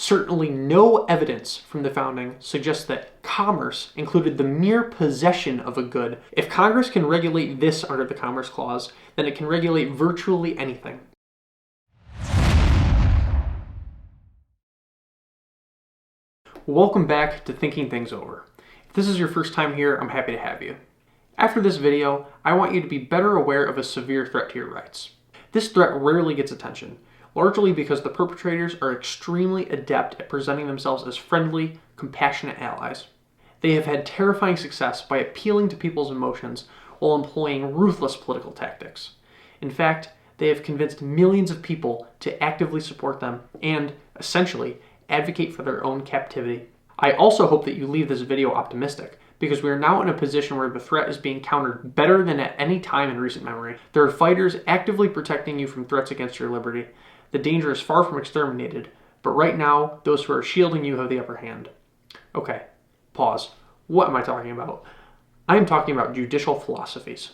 Certainly no evidence from the founding suggests that commerce included the mere possession of a good. If Congress can regulate this under the Commerce Clause, then it can regulate virtually anything. Welcome back to Thinking Things Over. If this is your first time here, I'm happy to have you. After this video, I want you to be better aware of a severe threat to your rights. This threat rarely gets attention, largely because the perpetrators are extremely adept at presenting themselves as friendly, compassionate allies. They have had terrifying success by appealing to people's emotions while employing ruthless political tactics. In fact, they have convinced millions of people to actively support them and, essentially, advocate for their own captivity. I also hope that you leave this video optimistic, because we are now in a position where the threat is being countered better than at any time in recent memory. There are fighters actively protecting you from threats against your liberty. The danger is far from exterminated, but right now, those who are shielding you have the upper hand. Okay, pause. What am I talking about? I am talking about judicial philosophies.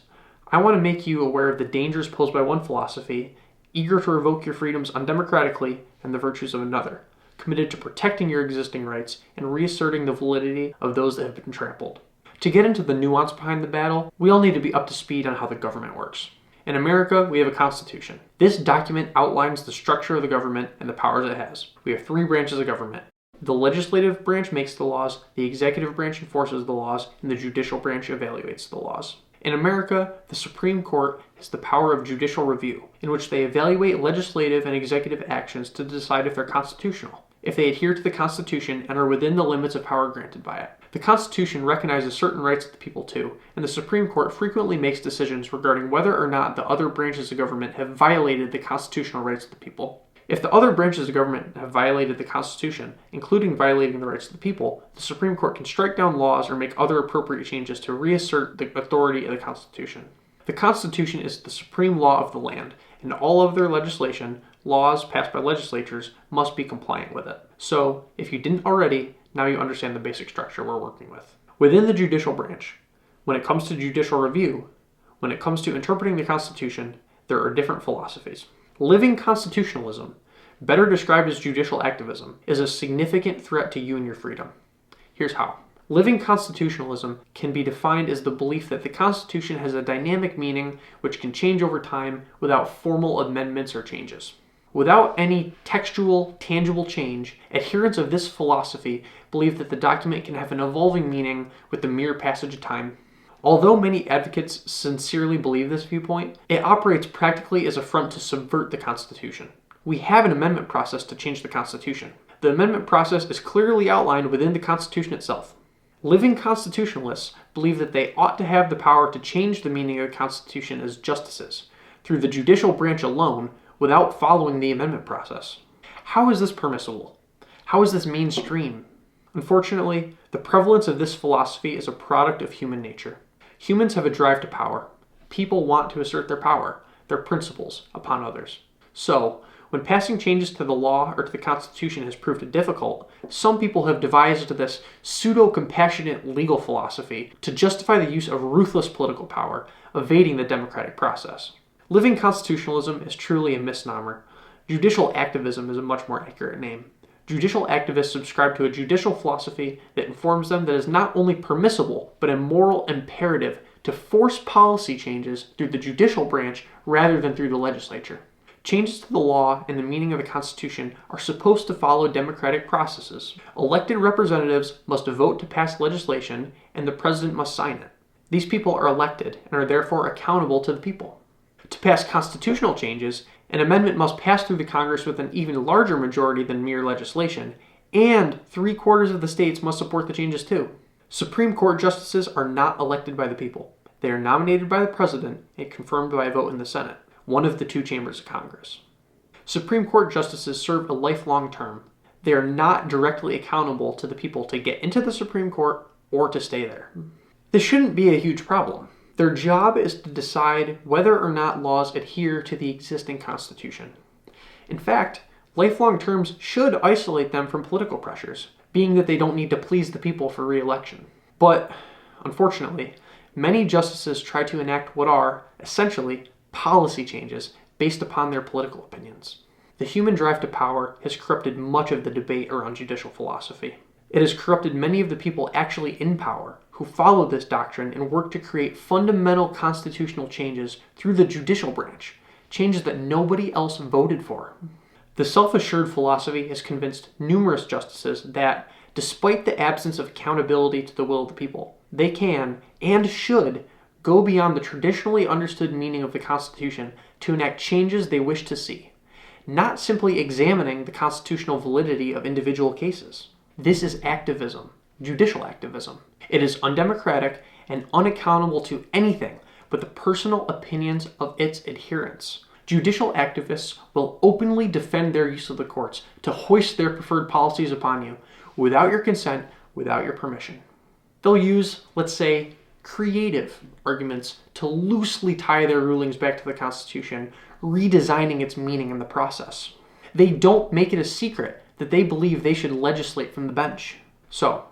I want to make you aware of the dangers posed by one philosophy, eager to revoke your freedoms undemocratically, and the virtues of another, committed to protecting your existing rights and reasserting the validity of those that have been trampled. To get into the nuance behind the battle, we all need to be up to speed on how the government works. In America, we have a constitution. This document outlines the structure of the government and the powers it has. We have three branches of government. The legislative branch makes the laws, the executive branch enforces the laws, and the judicial branch evaluates the laws. In America, the Supreme Court has the power of judicial review, in which they evaluate legislative and executive actions to decide if they're constitutional, if they adhere to the Constitution and are within the limits of power granted by it. The Constitution recognizes certain rights of the people too, and the Supreme Court frequently makes decisions regarding whether or not the other branches of government have violated the constitutional rights of the people. If the other branches of government have violated the Constitution, including violating the rights of the people, the Supreme Court can strike down laws or make other appropriate changes to reassert the authority of the Constitution. The Constitution is the supreme law of the land, and all of their legislation, laws passed by legislatures, must be compliant with it. So, if you didn't already, now you understand the basic structure we're working with. Within the judicial branch, when it comes to judicial review, when it comes to interpreting the Constitution, there are different philosophies. Living constitutionalism, better described as judicial activism, is a significant threat to you and your freedom. Here's how. Living constitutionalism can be defined as the belief that the Constitution has a dynamic meaning which can change over time without formal amendments or changes. Without any textual, tangible change, adherents of this philosophy believe that the document can have an evolving meaning with the mere passage of time. Although many advocates sincerely believe this viewpoint, it operates practically as a front to subvert the Constitution. We have an amendment process to change the Constitution. The amendment process is clearly outlined within the Constitution itself. Living constitutionalists believe that they ought to have the power to change the meaning of the Constitution as justices, through the judicial branch alone, without following the amendment process. How is this permissible? How is this mainstream? Unfortunately, the prevalence of this philosophy is a product of human nature. Humans have a drive to power. People want to assert their power, their principles, upon others. So, when passing changes to the law or to the Constitution has proved difficult, some people have devised this pseudo-compassionate legal philosophy to justify the use of ruthless political power, evading the democratic process. Living constitutionalism is truly a misnomer. Judicial activism is a much more accurate name. Judicial activists subscribe to a judicial philosophy that informs them that it is not only permissible, but a moral imperative to force policy changes through the judicial branch rather than through the legislature. Changes to the law and the meaning of the Constitution are supposed to follow democratic processes. Elected representatives must vote to pass legislation, and the president must sign it. These people are elected and are therefore accountable to the people. To pass constitutional changes, an amendment must pass through the Congress with an even larger majority than mere legislation, and 3/4 of the states must support the changes too. Supreme Court justices are not elected by the people. They are nominated by the president and confirmed by a vote in the Senate, one of the two chambers of Congress. Supreme Court justices serve a lifelong term. They are not directly accountable to the people to get into the Supreme Court or to stay there. This shouldn't be a huge problem. Their job is to decide whether or not laws adhere to the existing Constitution. In fact, lifelong terms should isolate them from political pressures, being that they don't need to please the people for re-election. But, unfortunately, many justices try to enact what are, essentially, policy changes based upon their political opinions. The human drive to power has corrupted much of the debate around judicial philosophy. It has corrupted many of the people actually in power who follow this doctrine and work to create fundamental constitutional changes through the judicial branch, changes that nobody else voted for. The self-assured philosophy has convinced numerous justices that, despite the absence of accountability to the will of the people, they can and should go beyond the traditionally understood meaning of the Constitution to enact changes they wish to see, not simply examining the constitutional validity of individual cases. This is activism, judicial activism. It is undemocratic and unaccountable to anything but the personal opinions of its adherents. Judicial activists will openly defend their use of the courts to hoist their preferred policies upon you without your consent, without your permission. They'll use, let's say, creative arguments to loosely tie their rulings back to the Constitution, redesigning its meaning in the process. They don't make it a secret that they believe they should legislate from the bench. So,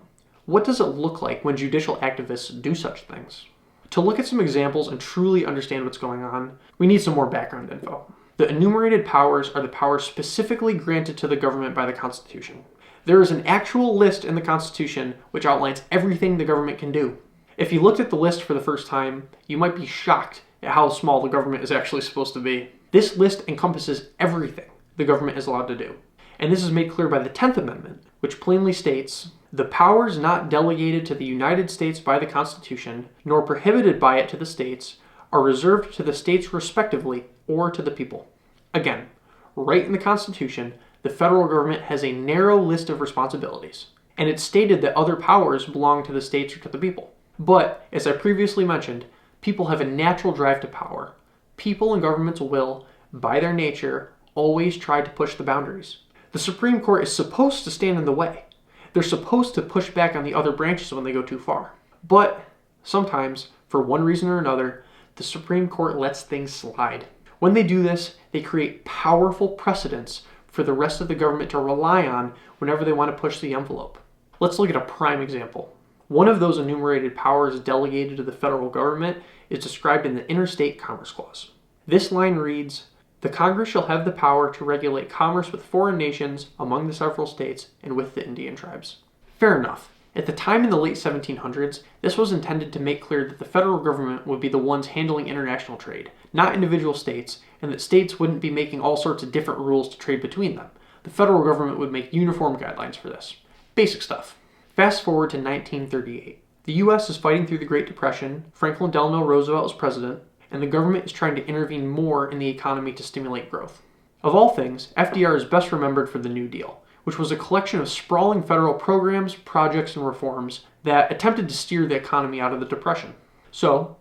what does it look like when judicial activists do such things? To look at some examples and truly understand what's going on, we need some more background info. The enumerated powers are the powers specifically granted to the government by the Constitution. There is an actual list in the Constitution which outlines everything the government can do. If you looked at the list for the first time, you might be shocked at how small the government is actually supposed to be. This list encompasses everything the government is allowed to do. And this is made clear by the 10th Amendment, which plainly states, "The powers not delegated to the United States by the Constitution, nor prohibited by it to the states, are reserved to the states respectively, or to the people." Again, right in the Constitution, the federal government has a narrow list of responsibilities, and it's stated that other powers belong to the states or to the people. But, as I previously mentioned, people have a natural drive to power. People and governments will, by their nature, always try to push the boundaries. The Supreme Court is supposed to stand in the way. They're supposed to push back on the other branches when they go too far. But sometimes, for one reason or another, the Supreme Court lets things slide. When they do this, they create powerful precedents for the rest of the government to rely on whenever they want to push the envelope. Let's look at a prime example. One of those enumerated powers delegated to the federal government is described in the Interstate Commerce Clause. This line reads, "The Congress shall have the power to regulate commerce with foreign nations, among the several states, and with the Indian tribes." Fair enough. At the time in the late 1700s, this was intended to make clear that the federal government would be the ones handling international trade, not individual states, and that states wouldn't be making all sorts of different rules to trade between them. The federal government would make uniform guidelines for this. Basic stuff. Fast forward to 1938. The US is fighting through the Great Depression, Franklin Delano Roosevelt is president, and the government is trying to intervene more in the economy to stimulate growth. Of all things, FDR is best remembered for the New Deal, which was a collection of sprawling federal programs, projects, and reforms that attempted to steer the economy out of the Depression. So,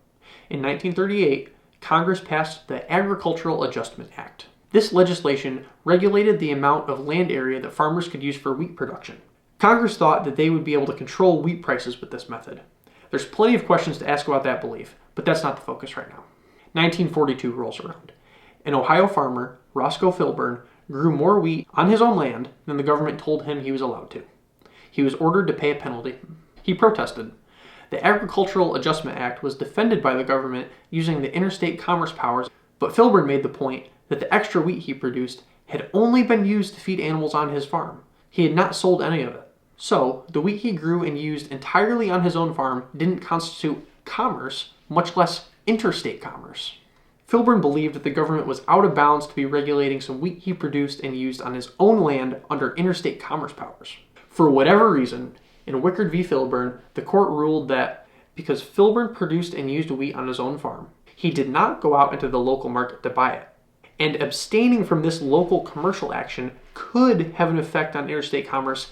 in 1938, Congress passed the Agricultural Adjustment Act. This legislation regulated the amount of land area that farmers could use for wheat production. Congress thought that they would be able to control wheat prices with this method. There's plenty of questions to ask about that belief, but that's not the focus right now. 1942 rolls around. An Ohio farmer, Roscoe Filburn, grew more wheat on his own land than the government told him he was allowed to. He was ordered to pay a penalty. He protested. The Agricultural Adjustment Act was defended by the government using the interstate commerce powers, but Filburn made the point that the extra wheat he produced had only been used to feed animals on his farm. He had not sold any of it. So, the wheat he grew and used entirely on his own farm didn't constitute commerce, much less interstate commerce. Filburn believed that the government was out of bounds to be regulating some wheat he produced and used on his own land under interstate commerce powers. For whatever reason, in Wickard v. Filburn, the court ruled that because Filburn produced and used wheat on his own farm, he did not go out into the local market to buy it. And abstaining from this local commercial action could have an effect on interstate commerce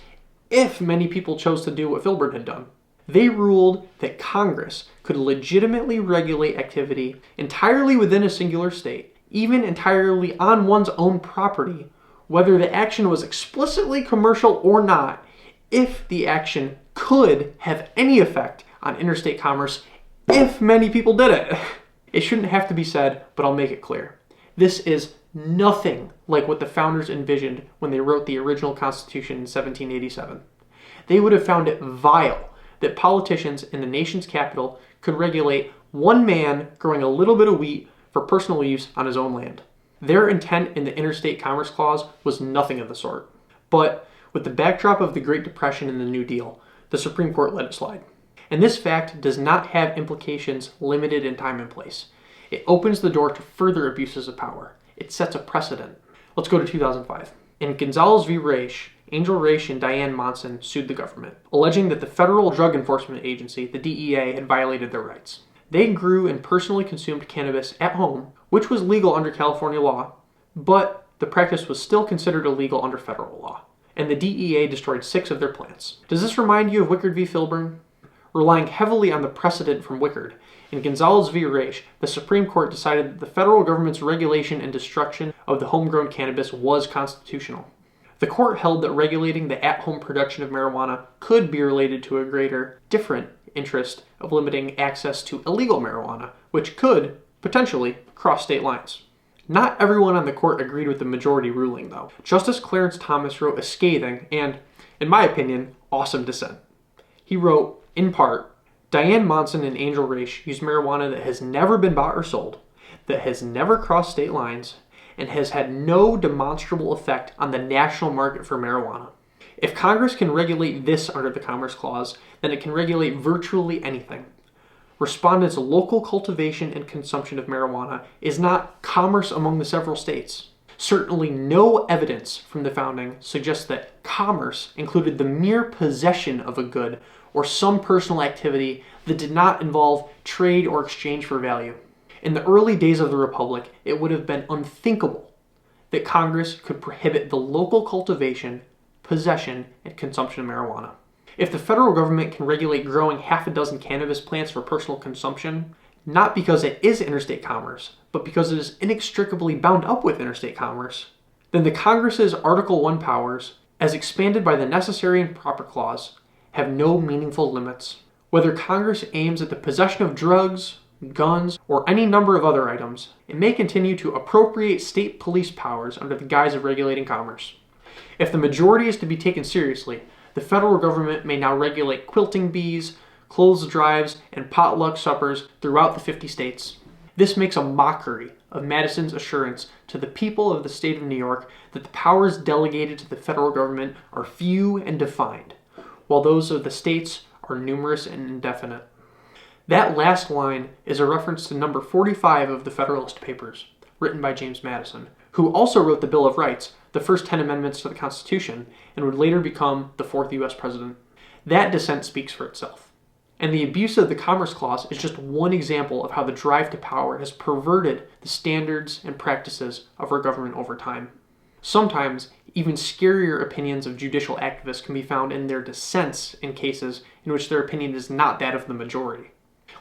if many people chose to do what Filburn had done. They ruled that Congress could legitimately regulate activity entirely within a singular state, even entirely on one's own property, whether the action was explicitly commercial or not, if the action could have any effect on interstate commerce if many people did it. It shouldn't have to be said, but I'll make it clear. This is nothing like what the founders envisioned when they wrote the original Constitution in 1787. They would have found it vile that politicians in the nation's capital could regulate one man growing a little bit of wheat for personal use on his own land. Their intent in the Interstate Commerce Clause was nothing of the sort. But with the backdrop of the Great Depression and the New Deal, the Supreme Court let it slide. And this fact does not have implications limited in time and place. It opens the door to further abuses of power. It sets a precedent. Let's go to 2005. In Gonzales v. Raich, Angel Raich and Diane Monson sued the government, alleging that the Federal Drug Enforcement Agency, the DEA, had violated their rights. They grew and personally consumed cannabis at home, which was legal under California law, but the practice was still considered illegal under federal law, and the DEA destroyed 6 of their plants. Does this remind you of Wickard v. Filburn? Relying heavily on the precedent from Wickard, in Gonzales v. Raich, the Supreme Court decided that the federal government's regulation and destruction of the homegrown cannabis was constitutional. The court held that regulating the at-home production of marijuana could be related to a greater, different interest of limiting access to illegal marijuana, which could, potentially, cross state lines. Not everyone on the court agreed with the majority ruling, though. Justice Clarence Thomas wrote a scathing and, in my opinion, awesome dissent. He wrote, in part, Diane Monson and Angel Raich used marijuana that has never been bought or sold, that has never crossed state lines, and has had no demonstrable effect on the national market for marijuana. If Congress can regulate this under the Commerce Clause, then it can regulate virtually anything. Respondents' local cultivation and consumption of marijuana is not commerce among the several states. Certainly no evidence from the founding suggests that commerce included the mere possession of a good or some personal activity that did not involve trade or exchange for value. In the early days of the Republic, it would have been unthinkable that Congress could prohibit the local cultivation, possession, and consumption of marijuana. If the federal government can regulate growing half a dozen cannabis plants for personal consumption, not because it is interstate commerce, but because it is inextricably bound up with interstate commerce, then the Congress's Article I powers, as expanded by the Necessary and Proper Clause, have no meaningful limits. Whether Congress aims at the possession of drugs, guns, or any number of other items, it may continue to appropriate state police powers under the guise of regulating commerce. If the majority is to be taken seriously, the federal government may now regulate quilting bees, clothes drives, and potluck suppers throughout the 50 states. This makes a mockery of Madison's assurance to the people of the state of New York that the powers delegated to the federal government are few and defined, while those of the states are numerous and indefinite. That last line is a reference to number 45 of the Federalist Papers, written by James Madison, who also wrote the Bill of Rights, the first 10 amendments to the Constitution, and would later become the 4th U.S. president. That dissent speaks for itself. And the abuse of the Commerce Clause is just one example of how the drive to power has perverted the standards and practices of our government over time. Sometimes, even scarier opinions of judicial activists can be found in their dissents in cases in which their opinion is not that of the majority.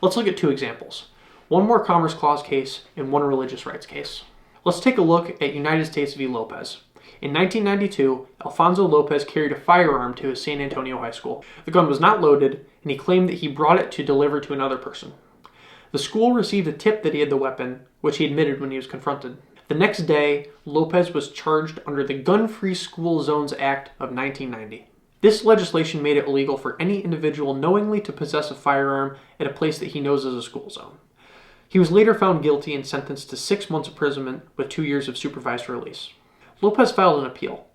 Let's look at 2 examples. One more Commerce Clause case and one religious rights case. Let's take a look at United States v. Lopez. In 1992, Alfonso Lopez carried a firearm to his San Antonio high school. The gun was not loaded, and he claimed that he brought it to deliver to another person. The school received a tip that he had the weapon, which he admitted when he was confronted. The next day, Lopez was charged under the Gun-Free School Zones Act of 1990. This legislation made it illegal for any individual knowingly to possess a firearm at a place that he knows is a school zone. He was later found guilty and sentenced to 6 months imprisonment with 2 years of supervised release. Lopez filed an appeal.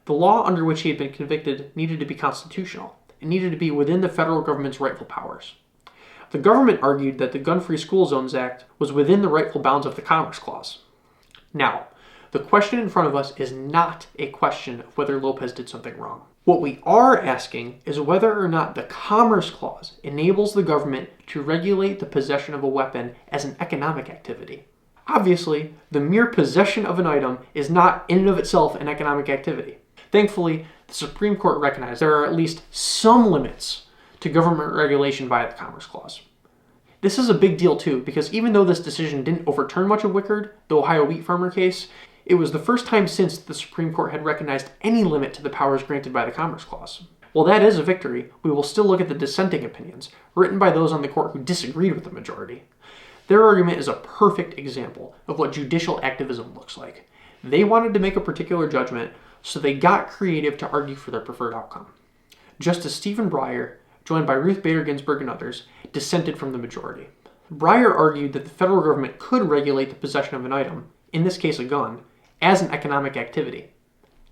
The law under which he had been convicted needed to be constitutional. It needed to be within the federal government's rightful powers. The government argued that the Gun-Free School Zones Act was within the rightful bounds of the Commerce Clause. Now, the question in front of us is not a question of whether Lopez did something wrong. What we are asking is whether or not the Commerce Clause enables the government to regulate the possession of a weapon as an economic activity. Obviously, the mere possession of an item is not in and of itself an economic activity. Thankfully, the Supreme Court recognized there are at least some limits to government regulation via the Commerce Clause. This is a big deal too, because even though this decision didn't overturn much of Wickard, the Ohio wheat farmer case, it was the first time since the Supreme Court had recognized any limit to the powers granted by the Commerce Clause. While that is a victory, we will still look at the dissenting opinions, written by those on the court who disagreed with the majority. Their argument is a perfect example of what judicial activism looks like. They wanted to make a particular judgment, so they got creative to argue for their preferred outcome. Justice Stephen Breyer, joined by Ruth Bader Ginsburg and others, dissented from the majority. Breyer argued that the federal government could regulate the possession of an item in this case a gun, as an economic activity.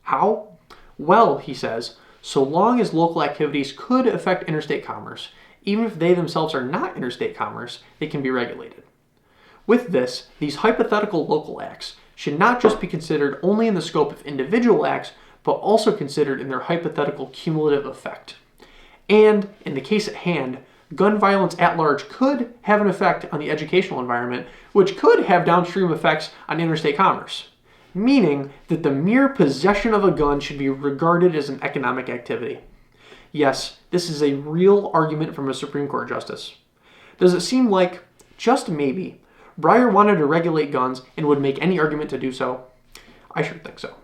How? Well, he says, so long as local activities could affect interstate commerce, even if they themselves are not interstate commerce, they can be regulated. With this, these hypothetical local acts should not just be considered only in the scope of individual acts, but also considered in their hypothetical cumulative effect. And, in the case at hand, gun violence at large could have an effect on the educational environment, which could have downstream effects on interstate commerce, meaning that the mere possession of a gun should be regarded as an economic activity. Yes, this is a real argument from a Supreme Court justice. Does it seem like, just maybe, Breyer wanted to regulate guns and would make any argument to do so? I sure think so.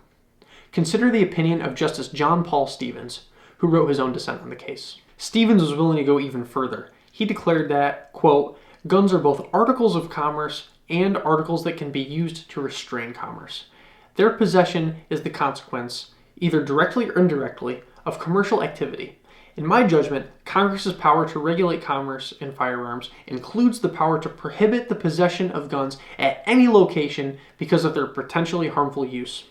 Consider the opinion of Justice John Paul Stevens, who wrote his own dissent on the case. Stevens was willing to go even further. He declared that, quote, guns are both articles of commerce and articles that can be used to restrain commerce. Their possession is the consequence, either directly or indirectly, of commercial activity. In my judgment, Congress's power to regulate commerce in firearms includes the power to prohibit the possession of guns at any location because of their potentially harmful use.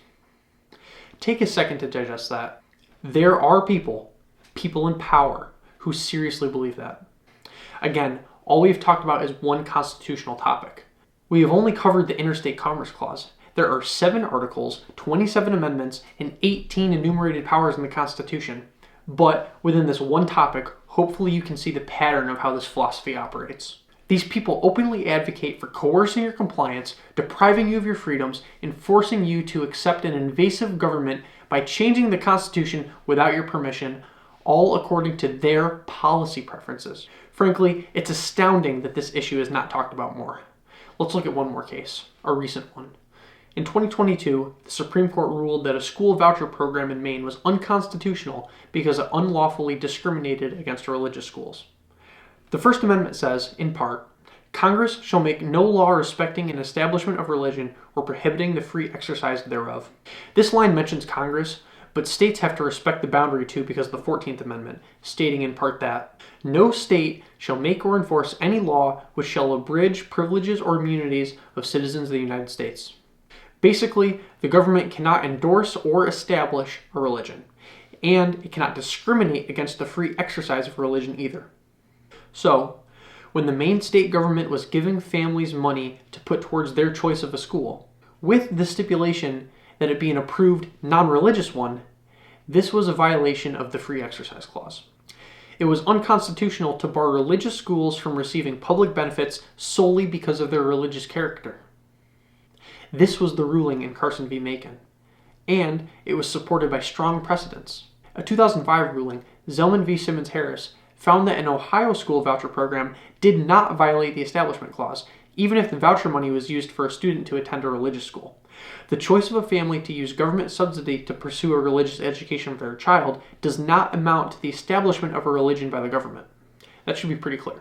Take a second to digest that. There are people in power, who seriously believe that. Again, all we've talked about is one constitutional topic. We have only covered the Interstate Commerce Clause. There are 7 articles, 27 amendments, and 18 enumerated powers in the Constitution. But within this one topic, hopefully you can see the pattern of how this philosophy operates. These people openly advocate for coercing your compliance, depriving you of your freedoms, and forcing you to accept an invasive government by changing the Constitution without your permission, all according to their policy preferences. Frankly, it's astounding that this issue is not talked about more. Let's look at one more case, a recent one. In 2022, the Supreme Court ruled that a school voucher program in Maine was unconstitutional because it unlawfully discriminated against religious schools. The First Amendment says, in part, Congress shall make no law respecting an establishment of religion or prohibiting the free exercise thereof. This line mentions Congress, but states have to respect the boundary too because of the 14th Amendment, stating in part that, no state shall make or enforce any law which shall abridge privileges or immunities of citizens of the United States. Basically, the government cannot endorse or establish a religion, and it cannot discriminate against the free exercise of religion either. So, when the Maine state government was giving families money to put towards their choice of a school, with the stipulation that it be an approved non-religious one, this was a violation of the Free Exercise Clause. It was unconstitutional to bar religious schools from receiving public benefits solely because of their religious character. This was the ruling in Carson v. Macon, and it was supported by strong precedents. A 2005 ruling, Zellman v. Simmons-Harris, found that an Ohio school voucher program did not violate the Establishment Clause, even if the voucher money was used for a student to attend a religious school. The choice of a family to use government subsidy to pursue a religious education for their child does not amount to the establishment of a religion by the government. That should be pretty clear.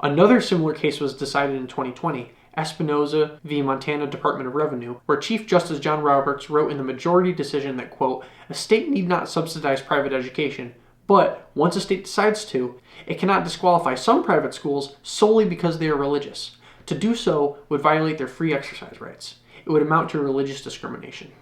Another similar case was decided in 2020, Espinoza v. Montana Department of Revenue, where Chief Justice John Roberts wrote in the majority decision that, quote, a state need not subsidize private education, but once a state decides to, it cannot disqualify some private schools solely because they are religious. To do so would violate their free exercise rights. It would amount to religious discrimination.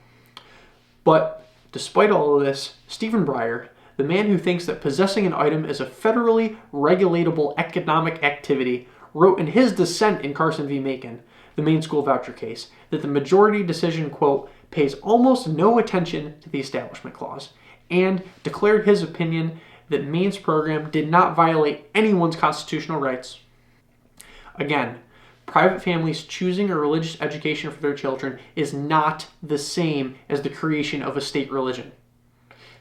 But, despite all of this, Stephen Breyer, the man who thinks that possessing an item is a federally regulatable economic activity, wrote in his dissent in Carson v. Macon, the Maine school voucher case, that the majority decision, quote, pays almost no attention to the Establishment Clause, and declared his opinion that Maine's program did not violate anyone's constitutional rights. Again, private families choosing a religious education for their children is not the same as the creation of a state religion.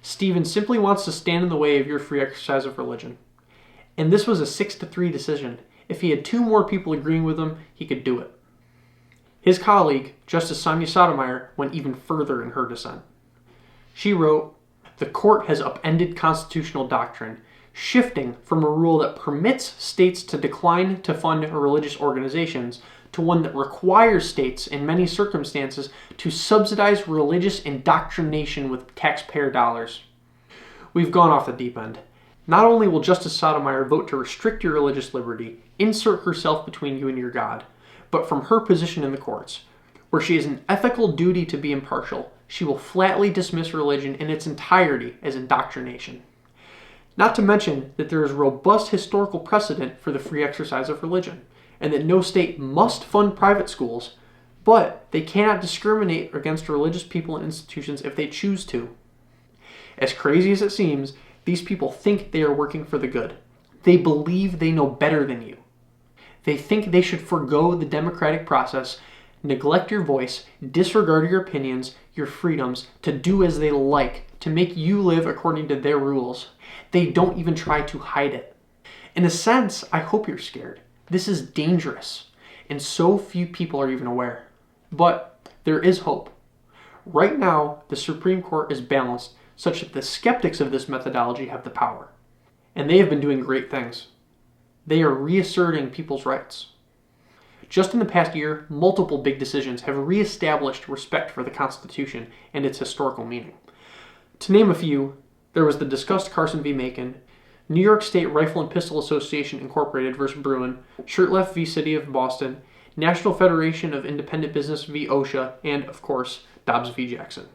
Stephen simply wants to stand in the way of your free exercise of religion. And this was a 6-3 decision. If he had 2 more people agreeing with him, he could do it. His colleague, Justice Sonia Sotomayor, went even further in her dissent. She wrote, the court has upended constitutional doctrine, shifting from a rule that permits states to decline to fund religious organizations to one that requires states, in many circumstances, to subsidize religious indoctrination with taxpayer dollars. We've gone off the deep end. Not only will Justice Sotomayor vote to restrict your religious liberty, insert herself between you and your God, but from her position in the courts, where she has an ethical duty to be impartial, she will flatly dismiss religion in its entirety as indoctrination. Not to mention that there is robust historical precedent for the free exercise of religion, and that no state must fund private schools, but they cannot discriminate against religious people and institutions if they choose to. As crazy as it seems, these people think they are working for the good. They believe they know better than you. They think they should forego the democratic process, neglect your voice, disregard your opinions, your freedoms, to do as they like, to make you live according to their rules. They don't even try to hide it. In a sense, I hope you're scared. This is dangerous, and so few people are even aware. But there is hope. Right now, the Supreme Court is balanced such that the skeptics of this methodology have the power. And they have been doing great things. They are reasserting people's rights. Just in the past year, multiple big decisions have reestablished respect for the Constitution and its historical meaning. To name a few, there was the discussed Carson v. Macon, New York State Rifle and Pistol Association Incorporated v. Bruin, Shurtleff v. City of Boston, National Federation of Independent Business v. OSHA, and, of course, Dobbs v. Jackson.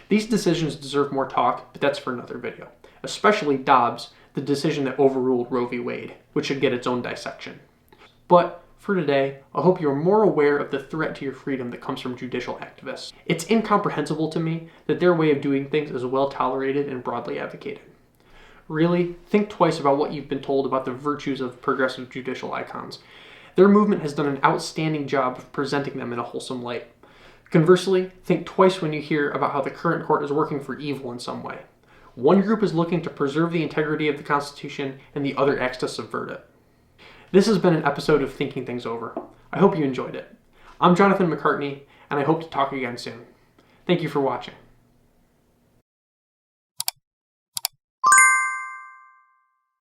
These decisions deserve more talk, but that's for another video. Especially Dobbs, the decision that overruled Roe v. Wade, which should get its own dissection. But for today, I hope you're more aware of the threat to your freedom that comes from judicial activists. It's incomprehensible to me that their way of doing things is well tolerated and broadly advocated. Really, think twice about what you've been told about the virtues of progressive judicial icons. Their movement has done an outstanding job of presenting them in a wholesome light. Conversely, think twice when you hear about how the current court is working for evil in some way. One group is looking to preserve the integrity of the Constitution, and the other acts to subvert it. This has been an episode of Thinking Things Over. I hope you enjoyed it. I'm Jonathan McCartney, and I hope to talk again soon. Thank you for watching.